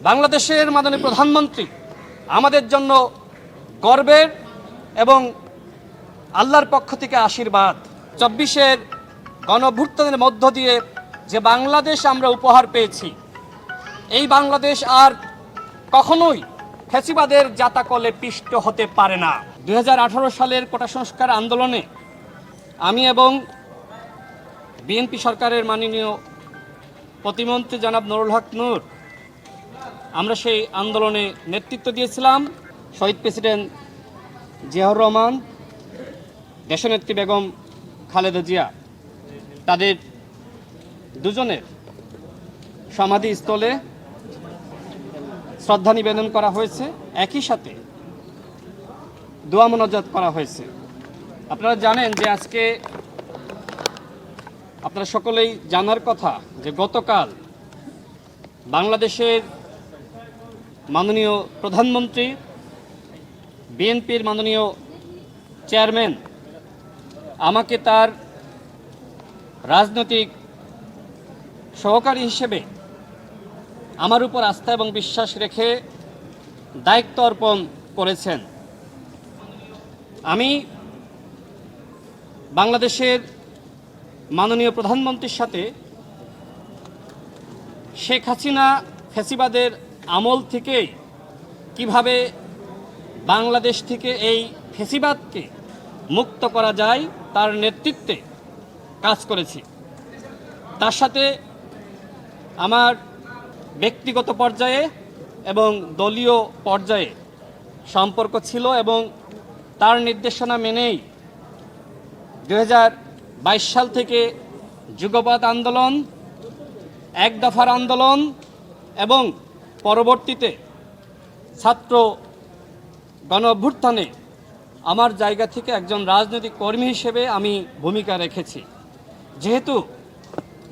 বাংলাদেশের মাননীয় প্রধানমন্ত্রী আমাদের জন্য গর্বের এবং আল্লাহর পক্ষ থেকে আশীর্বাদ। 24-এর গণঅভ্যুত্থানের মধ্য দিয়ে যে বাংলাদেশ আমরা উপহার পেয়েছি, এই বাংলাদেশ আর কখনোই ফ্যাসিবাদের জাতাকলে পিষ্ট হতে পারে না। 2018 সালের কোটা সংস্কার আন্দোলনে আমি এবং বিএনপি সরকারের মাননীয় প্রতিমন্ত্রী জনাব নুরুল হক নূর আমরা সেই আন্দোলনে নেতৃত্ব দিয়েছিলাম। শহীদ প্রেসিডেন্ট জিয়াউর রহমান, দেশনেত্রী বেগম খালেদা জিয়া, তাদের দুজনের সমাধিস্থলে শ্রদ্ধা নিবেদন করা হয়েছে, একই সাথে দোয়া মোনাজাত করা হয়েছে। আপনারা জানেন যে আজকে আপনারা সকলেই জানার কথা যে গতকাল বাংলাদেশের মাননীয় প্রধানমন্ত্রী, বিএনপির মাননীয় চেয়ারম্যান আমাকে তার রাজনৈতিক সহকারী হিসেবে আমার উপর আস্থা এবং বিশ্বাস রেখে দায়িত্ব অর্পণ করেছেন। আমি বাংলাদেশের মাননীয় প্রধানমন্ত্রীর সাথে শেখ হাসিনা ফ্যাসিবাদের আমল থেকে কিভাবে বাংলাদেশ থেকে এই ফ্যাসিবাদকে মুক্ত করা যায় তার নেতৃত্বে কাজ করেছি। তার সাথে আমার ব্যক্তিগত পর্যায়ে এবং দলীয় পর্যায়ে সম্পর্ক ছিল এবং তার নির্দেশনা মেনেই 2022 সাল থেকে যুগপৎ আন্দোলন, এক দফার আন্দোলন এবং পরবর্তীতে ছাত্র গণ অভ্যুত্থানে আমার জায়গা থেকে একজন রাজনৈতিক কর্মী হিসেবে আমি ভূমিকা রেখেছি। যেহেতু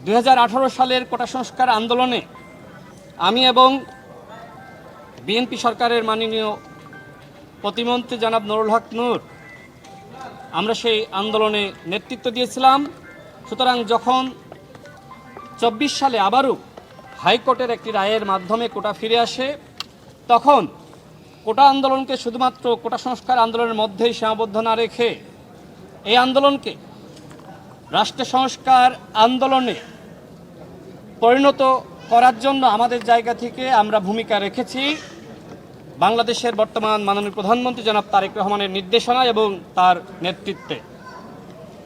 2018 সালের কোটা সংস্কার আন্দোলনে আমি এবং বিএনপি সরকারের মাননীয় প্রতিমন্ত্রী জনাব নুরুল হক নূর আমরা সেই আন্দোলনে নেতৃত্ব দিয়েছিলাম। সুতরাং যখন 24 সালে আবারও হাইকোর্টের একটি রায়ের মাধ্যমে কোটা ফিরে আসে, তখন কোটা আন্দোলনকে শুধুমাত্র কোটা সংস্কার আন্দোলনের মধ্যেই সীমাবদ্ধ না রেখে এই আন্দোলনকে রাষ্ট্র সংস্কার আন্দোলনে পরিণত করার জন্য আমাদের জায়গা থেকে আমরা ভূমিকা রেখেছি বাংলাদেশের বর্তমান মাননীয় প্রধানমন্ত্রী জনাব তারেক রহমানের নির্দেশনা এবং তার নেতৃত্বে।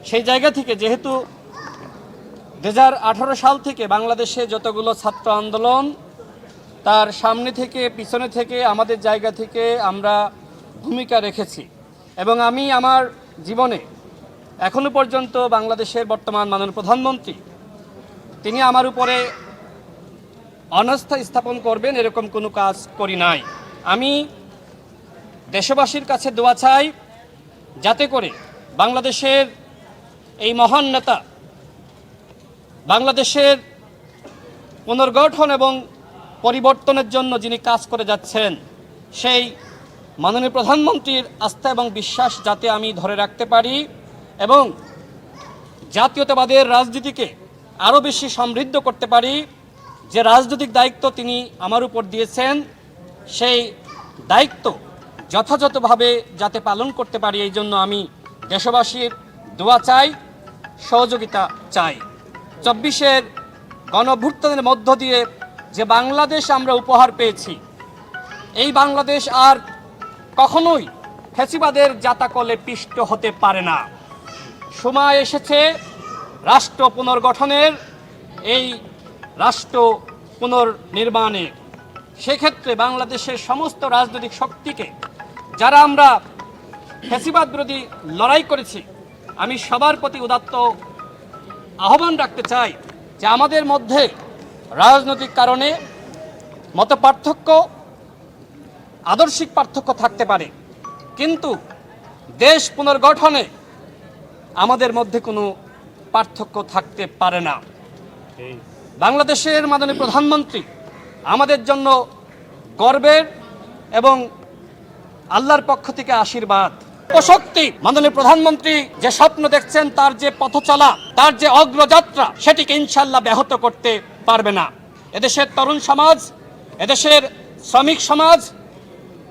সেই জায়গা থেকে যেহেতু 2018 সাল থেকে বাংলাদেশে যতগুলো ছাত্র আন্দোলন, তার সামনে থেকে পিছনে থেকে আমাদের জায়গা থেকে আমরা ভূমিকা রেখেছি এবং আমি আমার জীবনে এখনো পর্যন্ত বাংলাদেশের বর্তমান মাননীয় প্রধানমন্ত্রী তিনি আমার উপরে অনাস্থা স্থাপন করবেন এরকম কোনো কাজ করি নাই। আমি দেশবাসীর কাছে দোয়া চাই যাতে করে বাংলাদেশের এই মহান নেতা, বাংলাদেশের পুনর্গঠন এবং পরিবর্তনের জন্য যিনি কাজ করে যাচ্ছেন, সেই মাননীয় প্রধানমন্ত্রীর আস্থা এবং বিশ্বাস যাতে আমি ধরে রাখতে পারি এবং জাতীয়তাবাদের রাজনীতিকে আরও বেশি সমৃদ্ধ করতে পারি। যে রাজনৈতিক দায়িত্ব তিনি আমার উপর দিয়েছেন, সেই দায়িত্ব যথাযথভাবে যাতে পালন করতে পারি, এই জন্য আমি দেশবাসীর দোয়া চাই, সহযোগিতা চাই। 24-এর গণঅভ্যুত্থানের মধ্য দিয়ে যে বাংলাদেশ আমরা উপহার পেয়েছি, এই বাংলাদেশ আর কখনোই ফ্যাসিবাদের জাতাকলে পিষ্ট হতে পারে না। সময় এসেছে রাষ্ট্র পুনর্গঠনের, এই রাষ্ট্র পুনর্নির্মাণের। সেক্ষেত্রে বাংলাদেশের সমস্ত রাজনৈতিক শক্তিকে, যারা আমরা ফ্যাসিবাদ বিরোধী লড়াই করেছি, আমি সবার প্রতি উদাত্ত আহ্বান রাখতে চাই যে আমাদের মধ্যে রাজনৈতিক কারণে মত পার্থক্য, আদর্শিক পার্থক্য থাকতে পারে, কিন্তু দেশ পুনর্গঠনে আমাদের মধ্যে কোনো পার্থক্য থাকতে পারে না। বাংলাদেশের মাননীয় প্রধানমন্ত্রী আমাদের জন্য গর্বের এবং আল্লাহর পক্ষ থেকে আশীর্বাদ। শক্তি মাননীয় প্রধানমন্ত্রী যে স্বপ্ন দেখছেন, তার যে পথ চলা, তার যে অগ্রযাত্রা, সেটিকে ইনশাআল্লাহ ব্যাহত করতে পারবে না। এদেশের তরুণ সমাজ, এদেশের শ্রমিক সমাজ,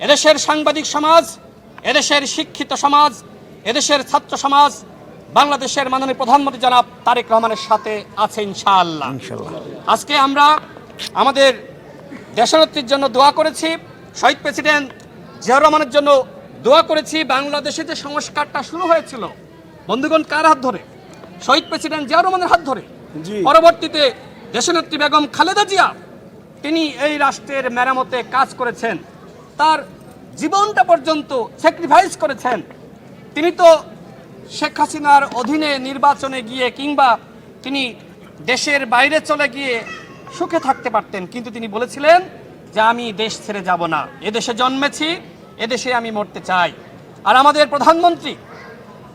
এদেশের সাংবাদিক সমাজ, এদেশের শিক্ষিত সমাজ, এদেশের ছাত্র সমাজ বাংলাদেশের মাননীয় প্রধানমন্ত্রী জনাব তারেক রহমানের সাথে আছে ইনশাআল্লাহ। আজকে আমরা আমাদের দেশনেত্রীর জন্য দোয়া করেছি, শহীদ প্রেসিডেন্ট জিয়াউর রহমানের জন্য দোয়া করেছি। বাংলাদেশে যে সংস্কারটা শুরু হয়েছিল বন্ধুগণ কার হাত ধরে? শহীদ প্রেসিডেন্ট জিয়াউর রহমানের হাত ধরে। পরবর্তীতে দেশনেত্রী বেগম খালেদা জিয়া তিনি এই রাষ্ট্রের মেরামতে কাজ করেছেন, তার জীবনটা পর্যন্ত স্যাক্রিফাইস করেছেন। তিনি তো শেখ হাসিনার অধীনে নির্বাচনে গিয়ে কিংবা তিনি দেশের বাইরে চলে গিয়ে সুখে থাকতে পারতেন, কিন্তু তিনি বলেছিলেন যে আমি দেশ ছেড়ে যাব না, এদেশে জন্মেছি, এদেশে আমি মরতে চাই। আর আমাদের প্রধানমন্ত্রী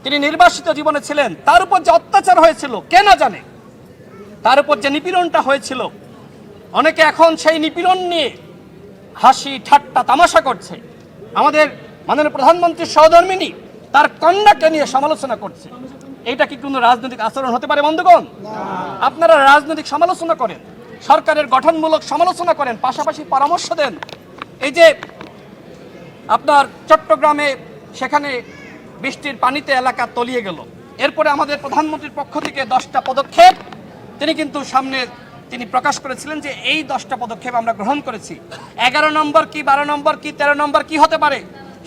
তিনি নির্বাসিত জীবনে ছিলেন, তার উপর যে অত্যাচার হয়েছিল কে না জানে, তার উপর যে নিপীড়নটা হয়েছিল, অনেকে এখন সেই নিপীড়ন নিয়ে হাসি ঠাট্টা তামাশা করছে। আমাদের মাননীয় প্রধানমন্ত্রীর সহধর্মিনী তার কন্যাকে নিয়ে সমালোচনা করছে। এইটা কি কোনো রাজনৈতিক আচরণ হতে পারে বন্ধুগণ? আপনারা রাজনৈতিক সমালোচনা করেন, সরকারের গঠনমূলক সমালোচনা করেন, পাশাপাশি পরামর্শ দেন। এই যে আপনার চট্টগ্রামে সেখানে বৃষ্টির পানিতে এলাকা তলিয়ে গেল, এরপরে আমাদের প্রধানমন্ত্রীর পক্ষ থেকে 10টা পদক্ষেপ তিনি কিন্তু সামনে তিনি প্রকাশ করেছিলেন যে এই 10টা পদক্ষেপ আমরা গ্রহণ করেছি। 11 নম্বর কি, 12 নম্বর কি, 13 নম্বর কি হতে পারে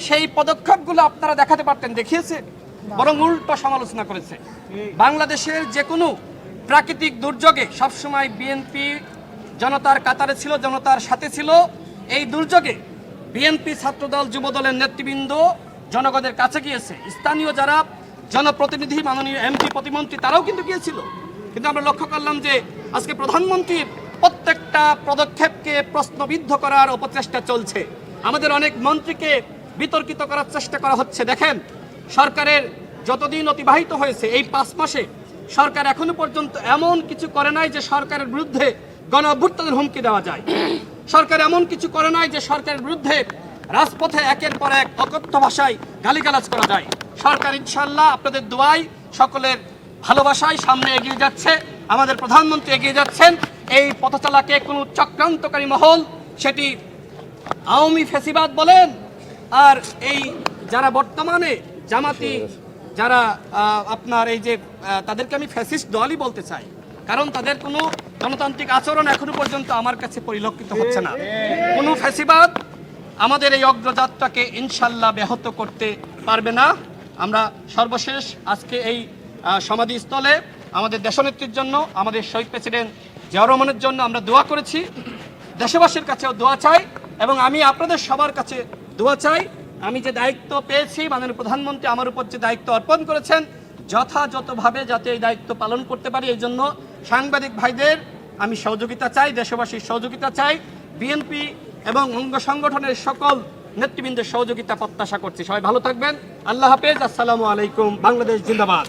সেই পদক্ষেপগুলো আপনারা দেখাতে পারতেন, দেখিয়েছে? বরং উল্টো সমালোচনা করেছে। বাংলাদেশের যে কোনো প্রাকৃতিক দুর্যোগে সবসময় বিএনপি জনতার কাতারে ছিল, জনতার সাথে ছিল। এই দুর্যোগে বিএনপি, ছাত্রদল, যুবদলের নেতৃবৃন্দ জনগণের কাছে গিয়েছে। স্থানীয় যারা জনপ্রতিনিধি, মাননীয় এমপি, প্রতিমন্ত্রী তারাও কিন্তু গিয়েছিল। কিন্তু আমরা লক্ষ্য করলাম যে আজকে প্রধানমন্ত্রীর প্রত্যেকটা পদক্ষেপকে প্রশ্নবিদ্ধ করার অপচেষ্টা চলছে। আমাদের অনেক মন্ত্রীকে বিতর্কিত করার চেষ্টা করা হচ্ছে। দেখেন, সরকারের যতদিন অতিবাহিত হয়েছে এই 5 মাসে সরকার এখনো পর্যন্ত এমন কিছু করে নাই যে সরকারের বিরুদ্ধে গণ অভ্যুত্থানের হুমকি দেওয়া যায়। সরকার এমন কিছু করে নাই যে সরকারের বিরুদ্ধে রাজপথে একের পর এক অকথ্য ভাষায় গালিগালাজ করা যায়। সরকার ইনশাআল্লাহ আপনাদের দোয়ায়, সকলের ভালোবাসায় সামনে এগিয়ে যাচ্ছে। আমাদের প্রধানমন্ত্রী এগিয়ে যাচ্ছেন। এই পথচলাকে কোনো চক্রান্তকারী মহল, সেটি আওয়ামী ফ্যাসিবাদ বলেন আর এই যারা বর্তমানে জামাতি যারা আপনার এই যে তাদেরকে আমি ফ্যাসিস্ট দলই বলতে চাই, কারণ তাদের কোনো গণতান্ত্রিক আচরণ এখনো পর্যন্ত আমার কাছে পরিলক্ষিত হচ্ছে না। কোনো ফ্যাসিবাদ আমাদের এই অগ্রযাত্রাকে ইনশাল্লাহ ব্যাহত করতে পারবে না। আমরা সর্বশেষ আজকে এই সমাধিস্থলে আমাদের দেশনেত্রীর জন্য, আমাদের শহীদ প্রেসিডেন্ট জিয়াউর রহমানের জন্য আমরা দোয়া করেছি। দেশবাসীর কাছেও দোয়া চাই এবং আমি আপনাদের সবার কাছে দোয়া চাই। আমি যে দায়িত্ব পেয়েছি, মাননীয় প্রধানমন্ত্রী আমার উপর যে দায়িত্ব অর্পণ করেছেন, যথাযথভাবে যাতে এই দায়িত্ব পালন করতে পারি, এই জন্য সাংবাদিক ভাইদের আমি সহযোগিতা চাই, দেশবাসীর সহযোগিতা চাই, বিএনপি এবং অঙ্গ সংগঠনের সকল নেতৃবৃন্দের সহযোগিতা প্রত্যাশা করছি। সবাই ভালো থাকবেন। আল্লাহ হাফেজ। আসসালামু আলাইকুম। বাংলাদেশ জিন্দাবাদ।